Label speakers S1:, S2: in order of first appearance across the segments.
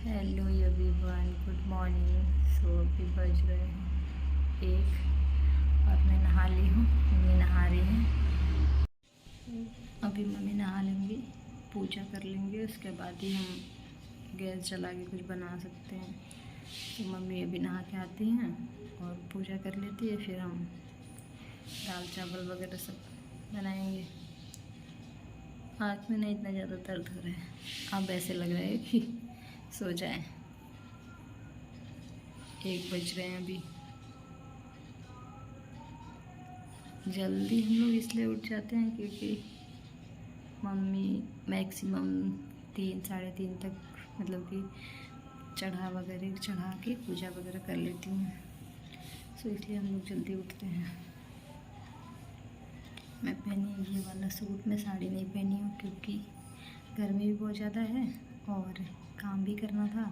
S1: Hello everyone, good morning. So अभी बज रहे हैं 1 और मैं नहा ली हूँ। मम्मी नहा रही हैं। अभी मम्मी नहा लेंगी, पूजा कर लेंगे, उसके बाद ही हम गैस जला के कुछ बना सकते हैं। तो मम्मी अभी नहा के आती हैं और पूजा कर लेती है, फिर हम दाल चावल वगैरह सब बनाएंगे। हाथ में नहीं इतना ज़्यादा दर्द हो रहा है, अब ऐसे लग रहा है कि सो जाए। 1 बज रहे हैं अभी। जल्दी हम लोग इसलिए उठ जाते हैं क्योंकि मम्मी मैक्सिमम 3 साढ़े 3 तक मतलब कि चढ़ा के पूजा वगैरह कर लेती हूँ। सो इसलिए हम लोग जल्दी उठते हैं। मैं पहनी ये वाला सूट, मैं साड़ी नहीं पहनी हूँ क्योंकि गर्मी भी बहुत ज़्यादा है और काम भी करना था।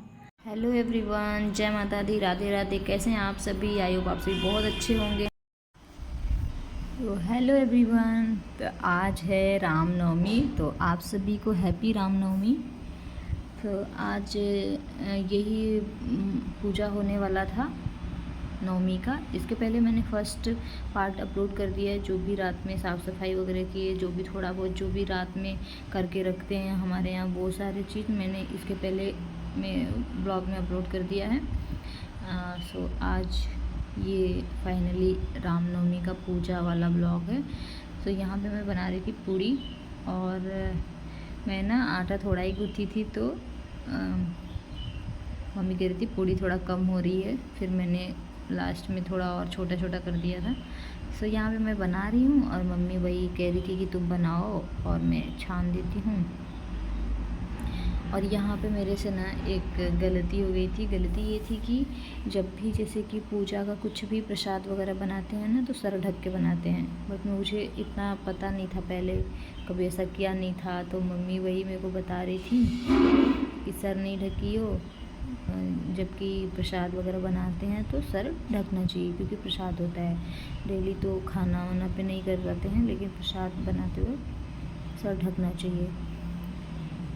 S1: हेलो एवरीवन, जय माता दी, राधे राधे। कैसे हैं आप सभी? आई होप आप सभी बहुत अच्छे होंगे। तो हेलो एवरीवन, तो आज है रामनवमी, तो आप सभी को हैप्पी रामनवमी। तो आज यही पूजा होने वाला था नवमी का। इसके पहले मैंने फर्स्ट पार्ट अपलोड कर दिया है, जो भी रात में साफ़ सफाई वगैरह की है, जो भी थोड़ा बहुत जो भी रात में करके रखते हैं हमारे यहाँ, वो सारी चीज़ मैंने इसके पहले में ब्लॉग में अपलोड कर दिया है। सो आज ये फाइनली रामनवमी का पूजा वाला ब्लॉग है। तो यहाँ पे मैं बना रही थी पूड़ी, और मैं ना आटा थोड़ा ही गूँथी थी, तो मम्मी कह रही थी पूड़ी थोड़ा कम हो रही है, फिर मैंने लास्ट में थोड़ा और छोटा छोटा कर दिया था। सो यहाँ पे मैं बना रही हूँ और मम्मी वही कह रही थी कि तुम बनाओ और मैं छान देती हूँ। और यहाँ पे मेरे से ना एक गलती हो गई थी। गलती ये थी कि जब भी जैसे कि पूजा का कुछ भी प्रसाद वगैरह बनाते हैं ना, तो सर ढक के बनाते हैं। बट मुझे इतना पता नहीं था, पहले कभी ऐसा किया नहीं था। तो मम्मी वही मेरे को बता रही थी कि सर नहीं ढकियो, जबकि प्रसाद वगैरह बनाते हैं तो सर ढकना चाहिए, क्योंकि प्रसाद होता है। डेली तो खाना वाना पे नहीं कर पाते हैं, लेकिन प्रसाद बनाते हुए सर ढकना चाहिए।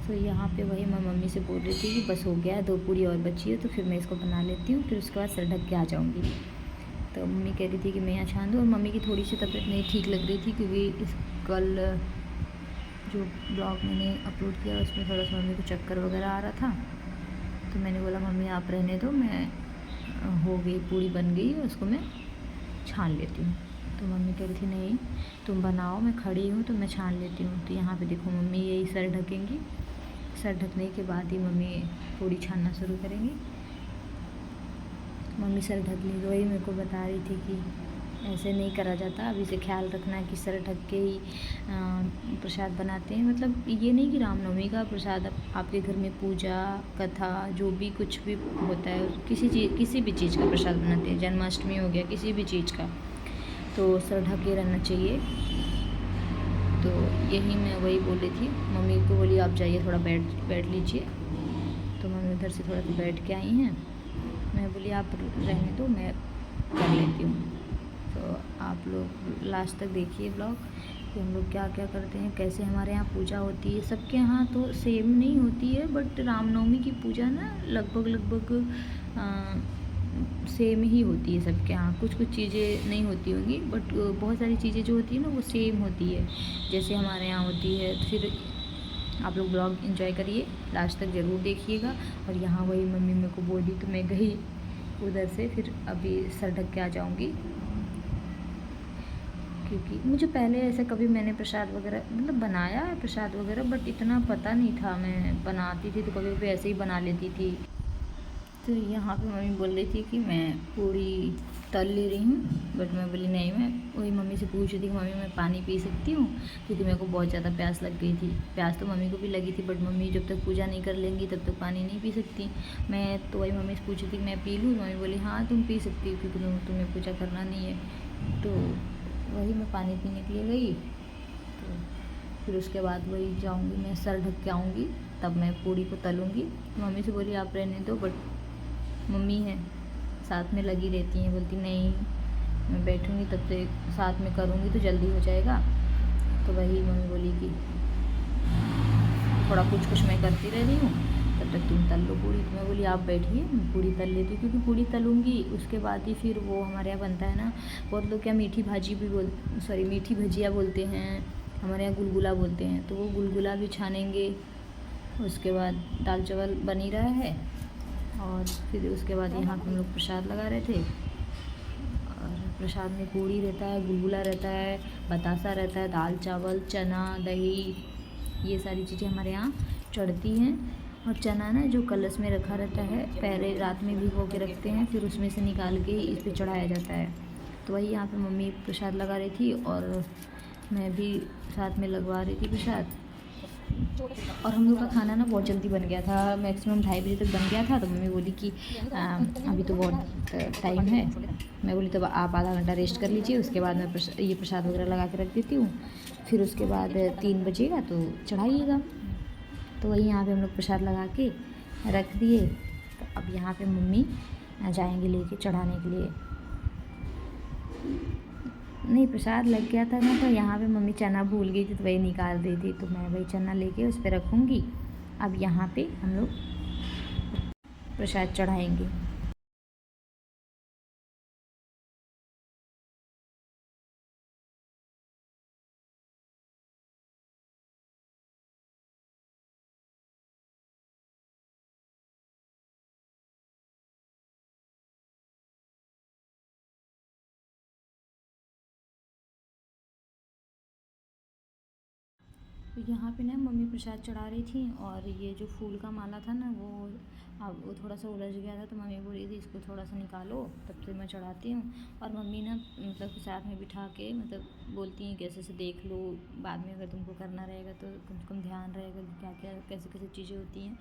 S1: तो यहाँ पे वही मैं मम्मी से बोल रही थी कि बस हो गया है, 2 पूड़ी और बची है, तो फिर मैं इसको बना लेती हूँ, फिर उसके बाद सर ढक के आ जाऊँगी। तो मम्मी कह रही थी कि मैं यहाँ छान दूँ, और मम्मी की थोड़ी सी तबीयत नहीं ठीक लग रही थी, क्योंकि कल जो ब्लॉग मैंने अपलोड किया उसमें थोड़ा सा मम्मी को चक्कर वगैरह आ रहा था। तो मैंने बोला मम्मी आप रहने दो, मैं हो गई पूड़ी बन गई है, उसको मैं छान लेती हूँ। तो मम्मी कह रही थी नहीं तुम बनाओ, मैं खड़ी हूँ तो मैं छान लेती हूँ। तो यहाँ पे देखो मम्मी यही सर ढकेंगी, सर ढकने के बाद ही मम्मी पूड़ी छानना शुरू करेंगी। मम्मी सर ढक ली, तो वही मेरे को बता रही थी कि ऐसे नहीं करा जाता, अभी से ख्याल रखना कि सर ढक के ही प्रसाद बनाते हैं। मतलब ये नहीं कि रामनवमी का प्रसाद आपके घर में पूजा कथा जो भी कुछ भी होता है, किसी भी चीज़ का प्रसाद बनाते हैं, जन्माष्टमी हो गया, किसी भी चीज़ का, तो सर ढक के रहना चाहिए। तो यही मैं वही बोल रही थी। मम्मी को बोली आप जाइए थोड़ा बैठ लीजिए। तो मम्मी उधर से थोड़ा सा बैठ के आई हैं। मैं बोली आप रहने दो, मैं कर लेती हूँ। तो आप लोग लास्ट तक देखिए ब्लॉग कि हम लोग क्या क्या करते हैं, कैसे हमारे यहाँ पूजा होती है। सबके यहाँ तो सेम नहीं होती है, बट रामनवमी की पूजा ना लगभग सेम ही होती है सबके यहाँ। कुछ चीज़ें नहीं होती होंगी, बट बहुत सारी चीज़ें जो होती है ना वो सेम होती है जैसे हमारे यहाँ होती है। तो फिर आप लोग ब्लॉग एंजॉय करिए, लास्ट तक ज़रूर देखिएगा। और यहाँ वही मम्मी मेरे को बोली तो मैं गई उधर से, फिर अभी सर ढक के आ जाऊँगी, क्योंकि मुझे पहले ऐसे कभी मैंने प्रसाद वगैरह मतलब बनाया है प्रसाद वगैरह, बट इतना पता नहीं था। मैं बनाती थी तो कभी कभी ऐसे ही बना लेती थी। तो यहाँ पे मम्मी बोल रही थी कि मैं पूड़ी तल ले रही हूँ, बट मैं बोली नहीं। मैं वही मम्मी से पूछ रही थी कि मम्मी मैं पानी पी सकती हूँ, क्योंकि मेरे को बहुत ज़्यादा प्यास लग गई थी। प्यास तो मम्मी को भी लगी थी, बट मम्मी जब तक पूजा नहीं कर लेंगी तब तक पानी नहीं पी सकती। मैं तो वही मम्मी से पूछ रही थी कि मैं पी लूँ। मम्मी बोली हाँ तुम पी सकती हो, क्योंकि तुम्हें पूजा करना नहीं है। तो वही मैं पानी पीने के लिए गई। तो फिर उसके बाद वही जाऊँगी, मैं सर ढक के आऊँगी, तब मैं पूड़ी को तलूँगी। मम्मी से बोली आप रहने दो, बट मम्मी है साथ में लगी रहती हैं, बोलती नहीं मैं बैठूँगी तब तक साथ में करूँगी तो जल्दी हो जाएगा। तो वही मम्मी बोली कि थोड़ा कुछ मैं करती रह रही हूँ, तब तब तक तुम तल लो पूड़ी। तो मैं बोली आप बैठिए, मैं पूड़ी तल लेती हूँ, क्योंकि पूड़ी तलूँगी उसके बाद ही फिर वो हमारे यहाँ बनता है ना, बहुत लोग क्या मीठी भाजी भी मीठी भजिया बोलते हैं, हमारे यहाँ गुलगुला बोलते हैं, तो वो गुलगुला भी छानेंगे। उसके बाद दाल चावल बन ही रहा है, और फिर उसके बाद यहाँ पर हम लोग प्रसाद लगा रहे थे। और प्रसाद में पूड़ी रहता है, गुलगुला रहता है, बतासा रहता है, दाल चावल, चना, दही, ये सारी चीज़ें हमारे यहाँ चढ़ती हैं। और चना ना जो कलश में रखा रहता है, पहले रात में भिगो के रखते हैं, फिर उसमें से निकाल के इस पे चढ़ाया जाता है। तो वही यहाँ पे मम्मी प्रसाद लगा रही थी और मैं भी साथ में लगवा रही थी प्रसाद। और हम लोग का खाना ना बहुत जल्दी बन गया था, मैक्सिमम 2:30 बजे तक बन गया था। तो मम्मी बोली कि अभी तो बहुत टाइम है। मैं बोली तो आप आधा घंटा रेस्ट कर लीजिए, उसके बाद मैं ये प्रसाद वगैरह लगा के रख देती हूँ, फिर उसके बाद 3 बजेगा तो चढ़ाइएगा। तो वही यहाँ पे हम लोग प्रसाद लगा के रख दिए। तो अब यहाँ पे मम्मी जाएंगे लेके चढ़ाने के लिए। नहीं, प्रसाद लग गया था ना, तो यहाँ पे मम्मी चना भूल गई थी तो वही निकाल दी थी, तो मैं वही चना लेके उस पर रखूँगी। अब यहाँ पे हम लोग प्रसाद चढ़ाएंगे। तो यहाँ पे ना मम्मी प्रसाद चढ़ा रही थी, और ये जो फूल का माला था ना वो थोड़ा सा उलझ गया था, तो मम्मी बोल रही थी इसको थोड़ा सा निकालो, तब तक मैं चढ़ाती हूँ। और मम्मी ना मतलब साथ में बिठा के मतलब बोलती हैं कैसे से देख लो, बाद में अगर तुमको करना रहेगा तो कम से कम ध्यान रहेगा कि क्या क्या कैसे कैसे चीज़ें होती हैं।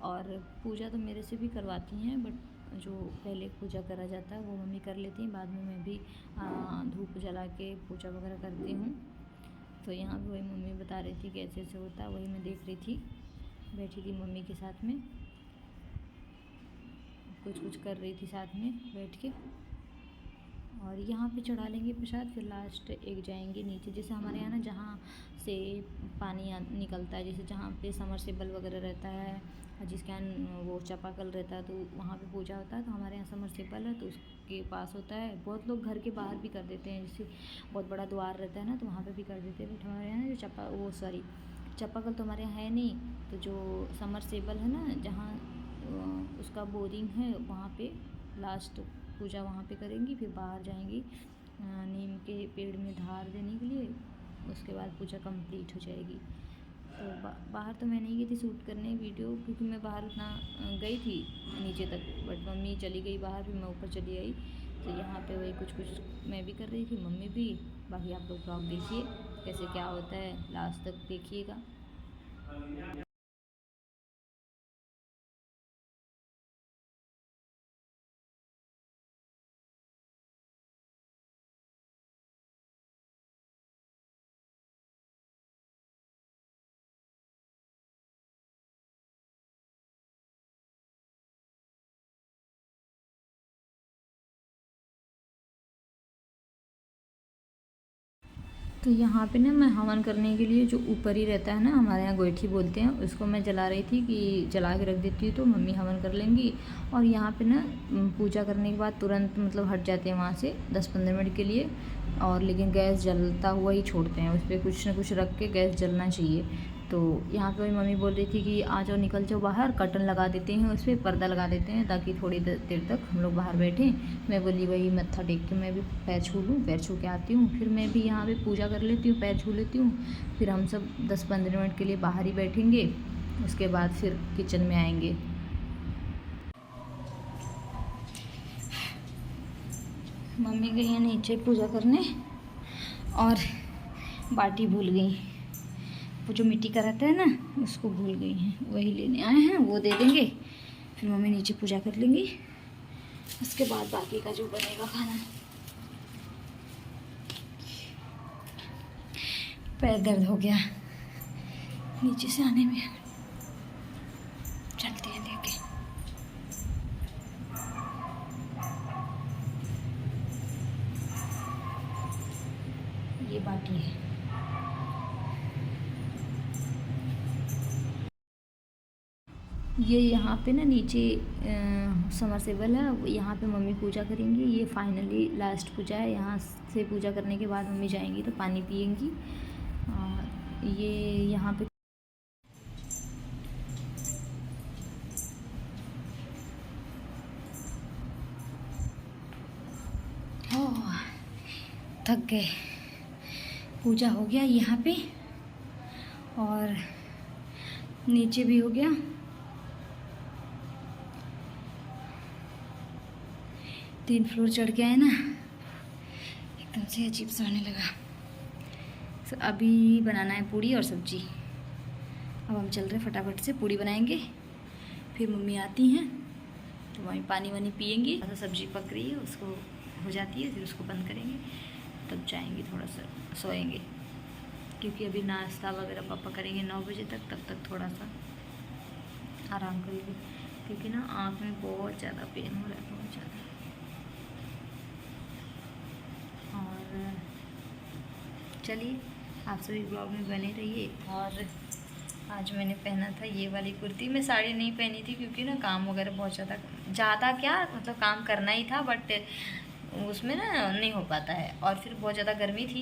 S1: और पूजा तो मेरे से भी करवाती हैं, बट जो पहले पूजा करा जाता है वो मम्मी कर लेती हैं, बाद में मैं भी धूप जला के पूजा वगैरह करती हूँ। तो यहाँ पे वही मम्मी बता रही थी कैसे ऐसे होता है, वही मैं देख रही थी, बैठी थी मम्मी के साथ में, कुछ कर रही थी साथ में बैठ के। और यहाँ पे चढ़ा लेंगे प्रसाद, फिर लास्ट एक जाएंगे नीचे, जैसे हमारे यहाँ ना जहाँ से पानी निकलता है, जैसे जहाँ पे समरसेबल वगैरह रहता है, जिसके यहाँ वो चापाकल रहता है, तो वहाँ पे पूजा होता है। तो हमारे यहाँ समरसेबल है तो उसके पास होता है। बहुत लोग घर के बाहर भी कर देते हैं, जैसे बहुत बड़ा द्वार रहता है ना, तो वहाँ पे भी कर देते हैं। बट हमारे यहाँ जो चापाकल तो हमारे यहाँ है नहीं, तो जो समरसेबल है ना, जहाँ उसका बोरिंग है, वहाँ पे लास्ट पूजा वहाँ पे करेंगी, फिर बाहर जाएंगी नीम के पेड़ में धार देने के लिए, उसके बाद पूजा कंप्लीट हो जाएगी। तो बाहर तो मैं नहीं गई थी शूट करने वीडियो, क्योंकि मैं बाहर उतना गई थी नीचे तक, बट मम्मी चली गई बाहर, फिर मैं ऊपर चली आई। तो यहाँ पे वही कुछ मैं भी कर रही थी, मम्मी भी। बाकी आप लोग ब्लॉग देखिए कैसे क्या होता है, लास्ट तक देखिएगा। तो यहाँ पे ना मैं हवन करने के लिए जो ऊपर ही रहता है ना, हमारे यहाँ गोईठी बोलते हैं उसको, मैं जला रही थी कि जला के रख देती हूँ तो मम्मी हवन कर लेंगी। और यहाँ पे ना पूजा करने के बाद तुरंत मतलब हट जाते हैं वहाँ से 10-15 मिनट के लिए, और लेकिन गैस जलता हुआ ही छोड़ते हैं, उस पर कुछ ना कुछ रख के गैस जलना चाहिए। तो यहाँ पे मम्मी बोल रही थी कि आ जाओ निकल जाओ बाहर, कर्टन लगा देते हैं, उस पर पर्दा लगा देते हैं ताकि थोड़ी देर तक हम लोग बाहर बैठें। मैं बोली वही मत्था टेक के मैं भी पैर छू लूँ, पैर छू के आती हूँ, फिर मैं भी यहाँ पे पूजा कर लेती हूँ, पैर छू लेती हूँ। फिर हम सब 10-15 मिनट के लिए बाहर ही बैठेंगे, उसके बाद फिर किचन में आएंगे। मम्मी गई है नीचे पूजा करने, और बाटी भूल गई, वो जो मिट्टी का रहता है ना उसको भूल गई हैं, वही लेने आए हैं, वो दे देंगे, फिर मम्मी नीचे पूजा कर लेंगी, उसके बाद बाकी का जो बनेगा खाना। पैर दर्द हो गया नीचे से आने में, चलते हैं लेके। ये बाटी है। ये यहाँ पे ना नीचे समरसेबल है, यहाँ पे मम्मी पूजा करेंगी। ये फाइनली लास्ट पूजा है, यहाँ से पूजा करने के बाद मम्मी जाएंगी तो पानी पियेंगी। और ये यहाँ पे थक गए। पूजा हो गया यहाँ पे और नीचे भी हो गया। तीन फ्लोर चढ़ के आए ना, एकदम से अजीब सा होने लगा। तो अभी बनाना है पूड़ी और सब्जी। अब हम चल रहे फटाफट से पूड़ी बनाएंगे, फिर मम्मी आती हैं तो मम्मी पानी वानी पियेंगी। तो सब्जी पक रही है, उसको हो जाती है, फिर उसको बंद करेंगे, तब जाएंगे थोड़ा सा सोएंगे, क्योंकि अभी नाश्ता वगैरह पापा करेंगे 9 बजे तक। तब तक थोड़ा सा आराम करेंगे, क्योंकि ना आँख में बहुत ज़्यादा पेन हो रहा है, बहुत ज़्यादा। और चलिए आप सभी ब्लॉग में बने रहिए। और आज मैंने पहना था ये वाली कुर्ती। मैं साड़ी नहीं पहनी थी क्योंकि ना काम वगैरह बहुत ज़्यादा क्या मतलब काम करना ही था, बट उसमें ना नहीं हो पाता है। और फिर बहुत ज़्यादा गर्मी थी,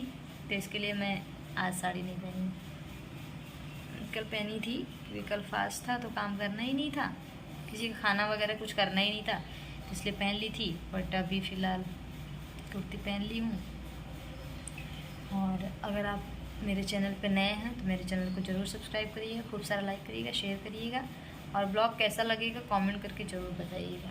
S1: तो इसके लिए मैं आज साड़ी नहीं पहनी। कल पहनी थी क्योंकि कल फास्ट था, तो काम करना ही नहीं था, किसी का खाना वगैरह कुछ करना ही नहीं था, इसलिए पहन ली थी। बट अभी फ़िलहाल कुर्ती पहन ली हूँ। और अगर आप मेरे चैनल पे नए हैं तो मेरे चैनल को ज़रूर सब्सक्राइब करिएगा, खूब सारा लाइक करिएगा, शेयर करिएगा। और ब्लॉग कैसा लगेगा कमेंट करके ज़रूर बताइएगा।